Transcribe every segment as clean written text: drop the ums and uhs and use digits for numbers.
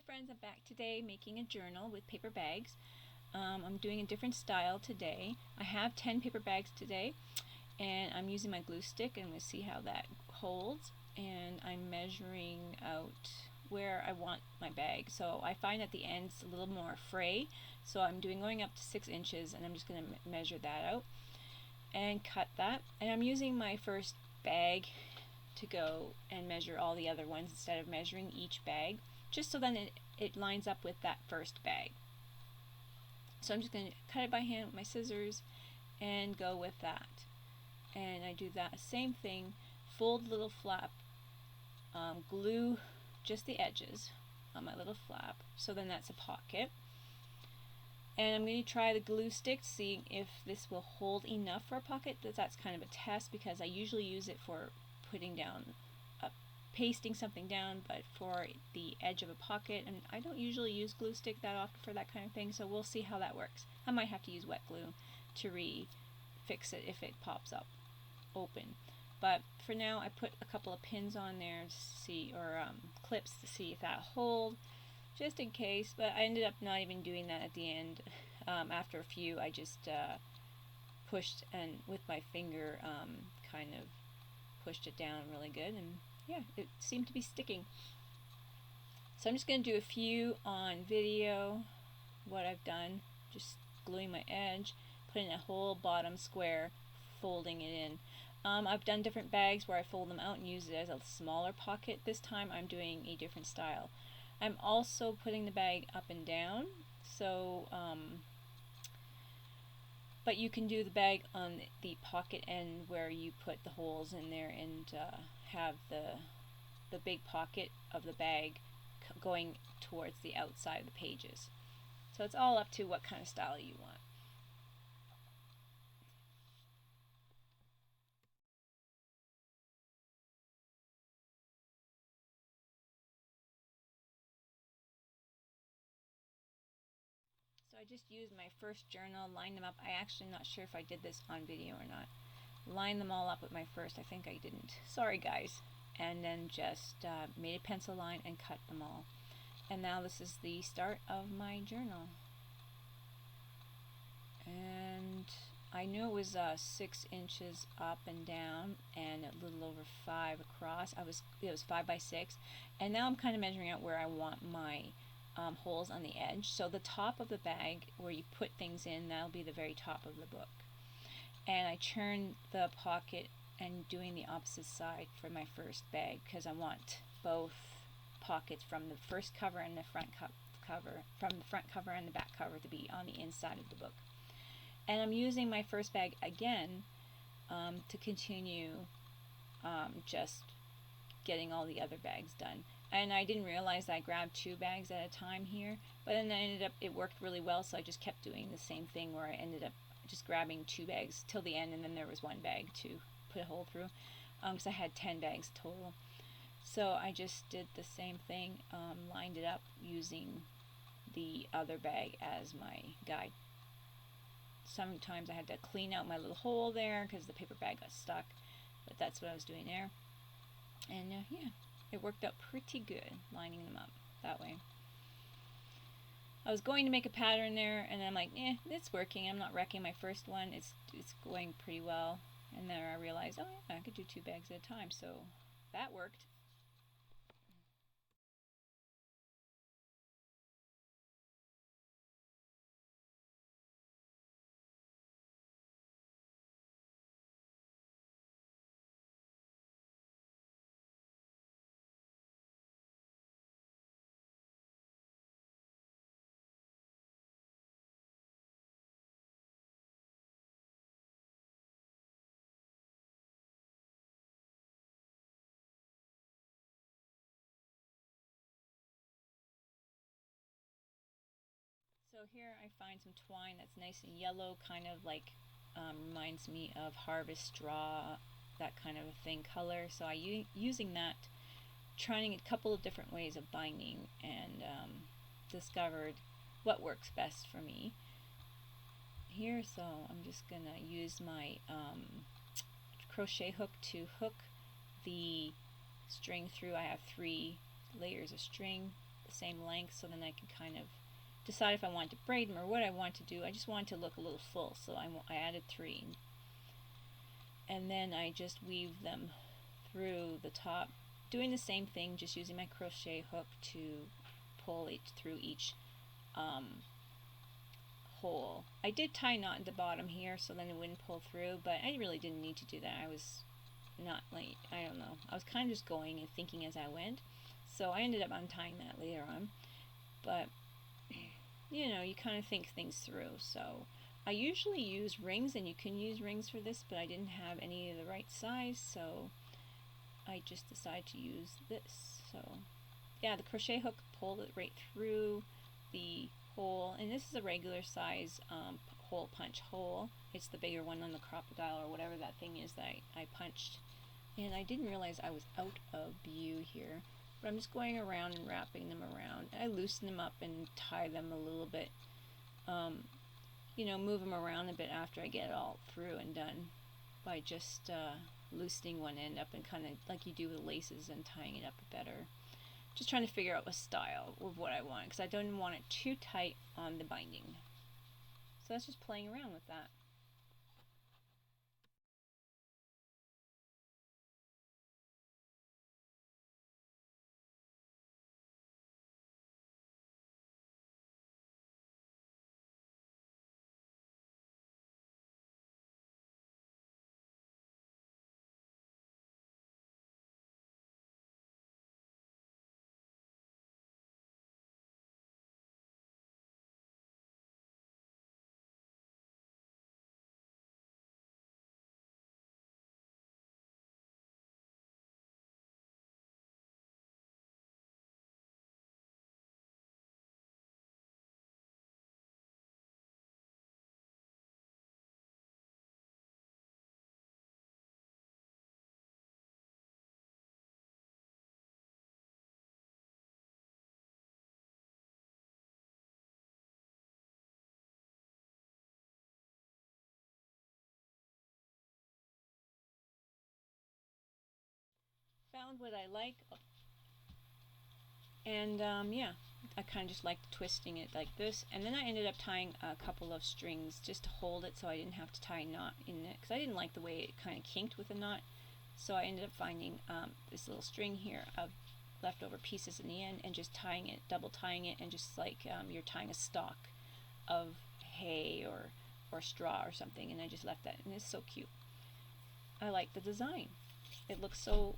Hi friends, I'm back today making a journal with paper bags. I'm doing a different style today. I have 10 paper bags today and I'm using my glue stick and we'll see how that holds, and I'm measuring out where I want my bag. So I find at the end it's a little more fray, so I'm going up to 6 inches and I'm just going to measure that out and cut that, and I'm using my first bag to go and measure all the other ones instead of measuring each bag, just so then it lines up with that first bag. So I'm just going to cut it by hand with my scissors and go with that. And I do that same thing, fold the little flap, glue just the edges on my little flap, so then that's a pocket. And I'm going to try the glue stick to see if this will hold enough for a pocket. That's kind of a test because I usually use it for putting down, pasting something down, but for the edge of a pocket, and I don't usually use glue stick that often for that kind of thing, so we'll see how that works. I might have to use wet glue to fix it if it pops up open. But for now I put a couple of pins on there to see, or clips to see if that hold, just in case, but I ended up not even doing that at the end. After a few I just pushed and with my finger kind of pushed it down really good, and yeah, it seemed to be sticking. So I'm just going to do a few on video, what I've done, just gluing my edge, putting a whole bottom square, folding it in. I've done different bags where I fold them out and use it as a smaller pocket. This time I'm doing a different style. I'm also putting the bag up and down, so but you can do the bag on the pocket end where you put the holes in there and have the big pocket of the bag going towards the outside of the pages. So it's all up to what kind of style you want. So I just used my first journal, lined them up. I actually am not sure if I did this on video or not. Line them all up with my first. I think I didn't. Sorry guys. And then just made a pencil line and cut them all. And now this is the start of my journal. And I knew it was 6 inches up and down and a little over 5 across. It was 5 by 6. And now I'm kind of measuring out where I want my holes on the edge. So the top of the bag where you put things in, that'll be the very top of the book. And I turned the pocket and doing the opposite side for my first bag because I want both pockets from the first cover and the front cover, from the front cover and the back cover, to be on the inside of the book. And I'm using my first bag again to continue just getting all the other bags done. And I didn't realize I grabbed 2 bags at a time here, but then it worked really well, so I just kept doing the same thing where I ended up just grabbing 2 bags till the end, and then there was 1 bag to put a hole through, because I had 10 bags total. So I just did the same thing, lined it up using the other bag as my guide. Sometimes I had to clean out my little hole there because the paper bag got stuck, but that's what I was doing there. And yeah, it worked out pretty good lining them up that way. I was going to make a pattern there, and then I'm like, it's working. I'm not wrecking my first one. It's going pretty well. And then I realized, oh yeah, I could do 2 bags at a time, so that worked. So here I find some twine that's nice and yellow, kind of like reminds me of harvest straw, that kind of a thing color. So I using that, trying a couple of different ways of binding, and discovered what works best for me here. So I'm just gonna use my crochet hook to hook the string through. I have 3 layers of string. the same length, so then I can kind of decide if I want to braid them or what I want to do. I just want to look a little full, so I added 3. And then I just weave them through the top, doing the same thing, just using my crochet hook to pull it through each hole. I did tie a knot at the bottom here so then it wouldn't pull through, but I really didn't need to do that. I was not like, I don't know, I was kind of just going and thinking as I went, so I ended up untying that later on. But you know, you kind of think things through. So I usually use rings, and you can use rings for this, but I didn't have any of the right size, so I just decided to use this. So yeah, the crochet hook pulled it right through the hole, and this is a regular size hole punch hole. It's the bigger one on the crocodile or whatever that thing is that I punched, and I didn't realize I was out of view here, but I'm just going around and wrapping them around. I loosen them up and tie them a little bit, you know, move them around a bit after I get it all through and done by just loosening one end up and kind of like you do with laces and tying it up better. Just trying to figure out a style of what I want, because I don't want it too tight on the binding. So that's just playing around with that. Found what I like, and yeah, I kind of just liked twisting it like this, and then I ended up tying a couple of strings just to hold it so I didn't have to tie a knot in it, because I didn't like the way it kind of kinked with a knot. So I ended up finding this little string here of leftover pieces in the end and just tying it, double tying it, and just like you're tying a stalk of hay or straw or something, and I just left that, and it's so cute. I like the design. It looks so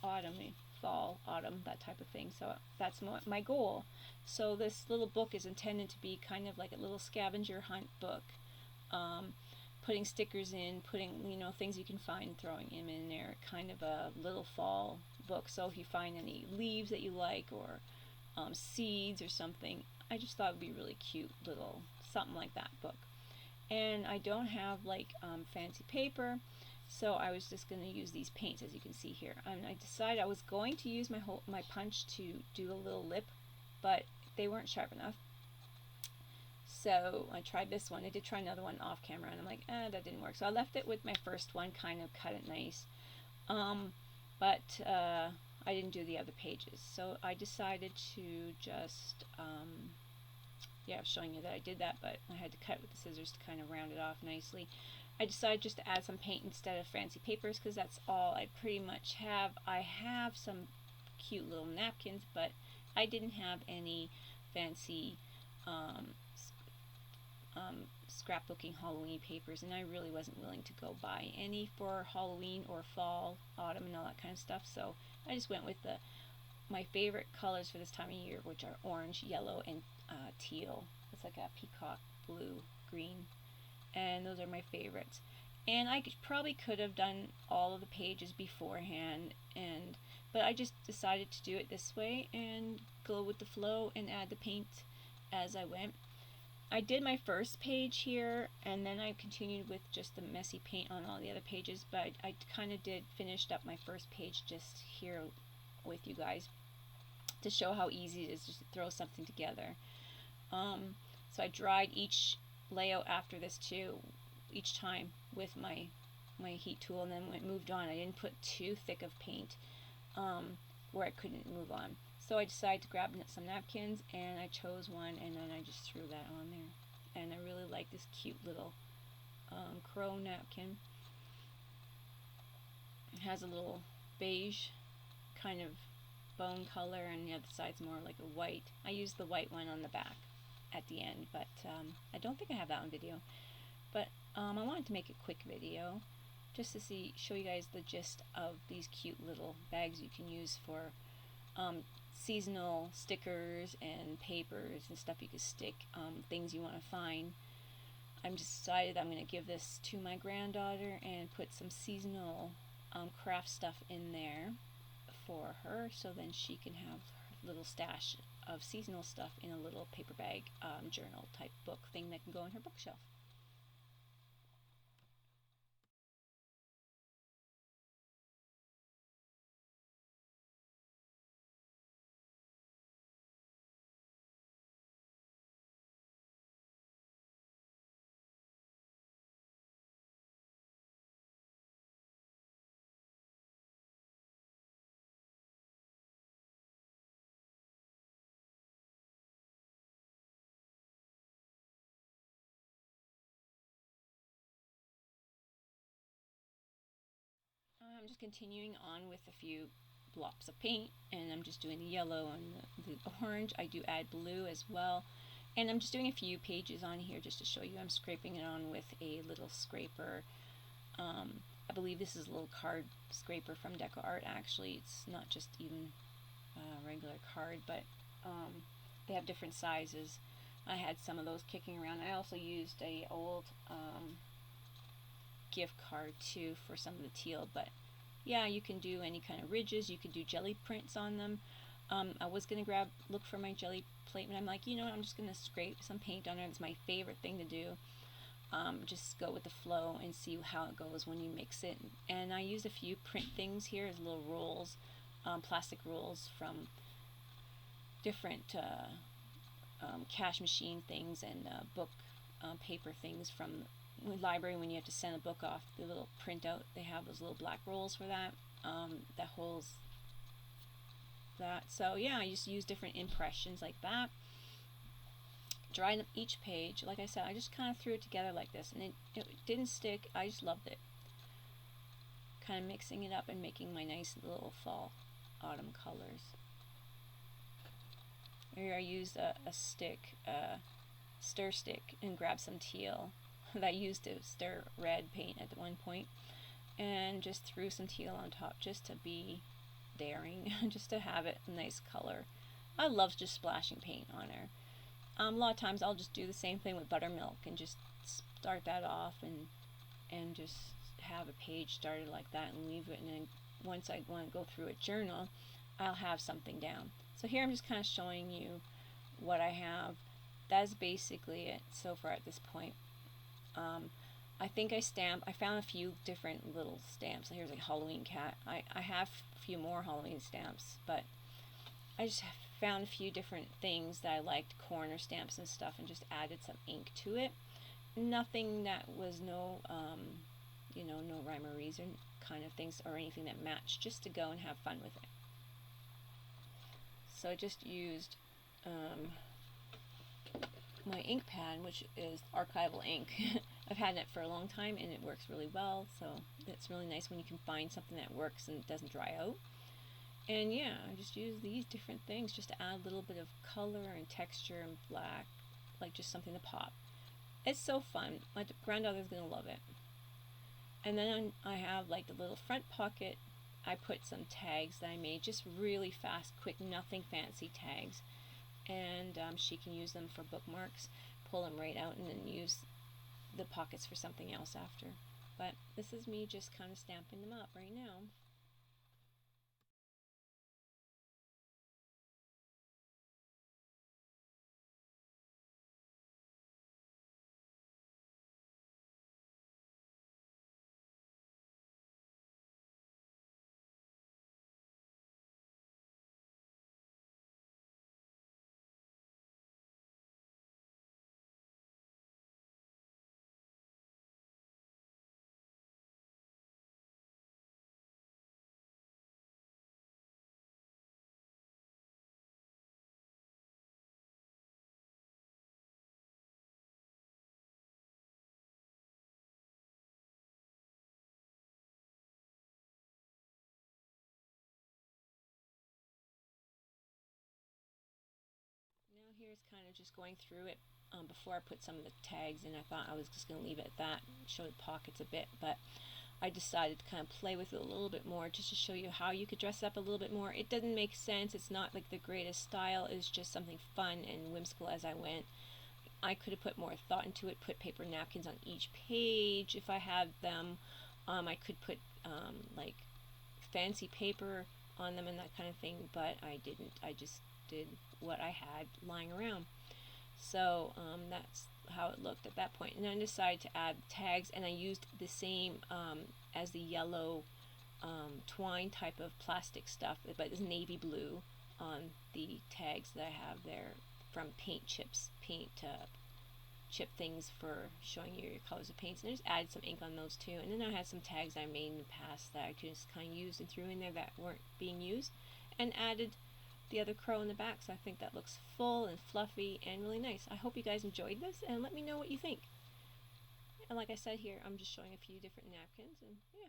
autumn, fall, autumn, that type of thing. So that's my goal. So this little book is intended to be kind of like a little scavenger hunt book, putting stickers in, putting, you know, things you can find, throwing them in there, kind of a little fall book. So if you find any leaves that you like, or seeds or something, I just thought it would be really cute little something like that book. And I don't have like fancy paper, so I was just going to use these paints, as you can see here. And I decided I was going to use my punch to do a little lip, but they weren't sharp enough. So I tried this one. I did try another one off camera, and I'm like, that didn't work. So I left it with my first one, kind of cut it nice. But I didn't do the other pages. So I decided to just, yeah, I was showing you that I did that, but I had to cut with the scissors to kind of round it off nicely. I decided just to add some paint instead of fancy papers, because that's all I pretty much have. I have some cute little napkins, but I didn't have any fancy scrapbooking Halloween papers, and I really wasn't willing to go buy any for Halloween or fall, autumn, and all that kind of stuff. So I just went with my favorite colors for this time of year, which are orange, yellow, and teal. It's like a peacock blue, green, and those are my favorites. And I probably could have done all of the pages beforehand, but I just decided to do it this way and go with the flow and add the paint as I went. I did my first page here, and then I continued with just the messy paint on all the other pages, but I kind of finished up my first page just here with you guys to show how easy it is just to throw something together. So I dried each layout after this too, each time with my heat tool, and then moved on. I didn't put too thick of paint where I couldn't move on. So I decided to grab some napkins, and I chose one, and then I just threw that on there. And I really like this cute little crow napkin. It has a little beige kind of bone color, and the other side's more like a white. I used the white one on the back at the end, but I don't think I have that on video. But I wanted to make a quick video just to show you guys the gist of these cute little bags you can use for seasonal stickers and papers and stuff you can stick, things you want to find. I'm decided I'm going to give this to my granddaughter and put some seasonal craft stuff in there for her, so then she can have her little stash of seasonal stuff in a little paper bag journal type book thing that can go on her bookshelf. I'm just continuing on with a few blobs of paint, and I'm just doing the yellow and the orange. I do add blue as well, and I'm just doing a few pages on here just to show you. I'm scraping it on with a little scraper. I believe this is a little card scraper from DecoArts. Actually, it's not just even regular card, but they have different sizes. I had some of those kicking around. I also used a old gift card too for some of the teal, but yeah, you can do any kind of ridges. You could do jelly prints on them. I was gonna look for my jelly plate, but I'm like, you know what, I'm just gonna scrape some paint on there. It's my favorite thing to do. Just go with the flow and see how it goes when you mix it. And I used a few print things here as little rolls, plastic rolls from different cash machine things and book paper things from the library. When you have to send a book off, the little printout, they have those little black rolls for that, that holds that. So yeah, I just use different impressions like that. Dried each page. Like I said, I just kind of threw it together like this, and it didn't stick. I just loved it. Kind of mixing it up and making my nice little fall autumn colors. Here I used a stick, stir stick, and grabbed some teal that I used to stir red paint at one point, and just threw some teal on top just to be daring, just to have it a nice color. I love just splashing paint on her. A lot of times I'll just do the same thing with buttermilk and just start that off and just have a page started like that and leave it, and then once I want to go through a journal, I'll have something down. So here I'm just kind of showing you what I have. That's basically it so far at this point. I think I found a few different little stamps. Here's a Halloween cat. I have a few more Halloween stamps, but I just found a few different things that I liked, corner stamps and stuff, and just added some ink to it. Nothing that was no rhyme or reason kind of things or anything that matched, just to go and have fun with it. So I just used my ink pad, which is archival ink. I've had it for a long time and it works really well, so it's really nice when you can find something that works and it doesn't dry out. And yeah, I just use these different things just to add a little bit of color and texture and black, like just something to pop. It's so fun. My granddaughter's gonna love it. And then I have like the little front pocket. I put some tags that I made, just really fast, quick, nothing fancy tags. And she can use them for bookmarks, pull them right out, and then use the pockets for something else after. But this is me just kind of stamping them up right now. here's kind of just going through it before I put some of the tags in. I thought I was just going to leave it at that, show the pockets a bit, but I decided to kind of play with it a little bit more just to show you how you could dress it up a little bit more. It doesn't make sense. It's not like the greatest style. It's just something fun and whimsical as I went. I could have put more thought into it, put paper napkins on each page if I had them. I could put like fancy paper on them and that kind of thing, but I didn't. I just did what I had lying around. So that's how it looked at that point. And then I decided to add tags, and I used the same as the yellow twine type of plastic stuff, but it's navy blue on the tags that I have there from paint chips, chip things for showing you your colors of paints. And I just added some ink on those too. And then I had some tags I made in the past that I just kind of used and threw in there that weren't being used, and added the other crow in the back, so I think that looks full and fluffy and really nice. I hope you guys enjoyed this, and let me know what you think. And like I said here, I'm just showing a few different napkins, and yeah.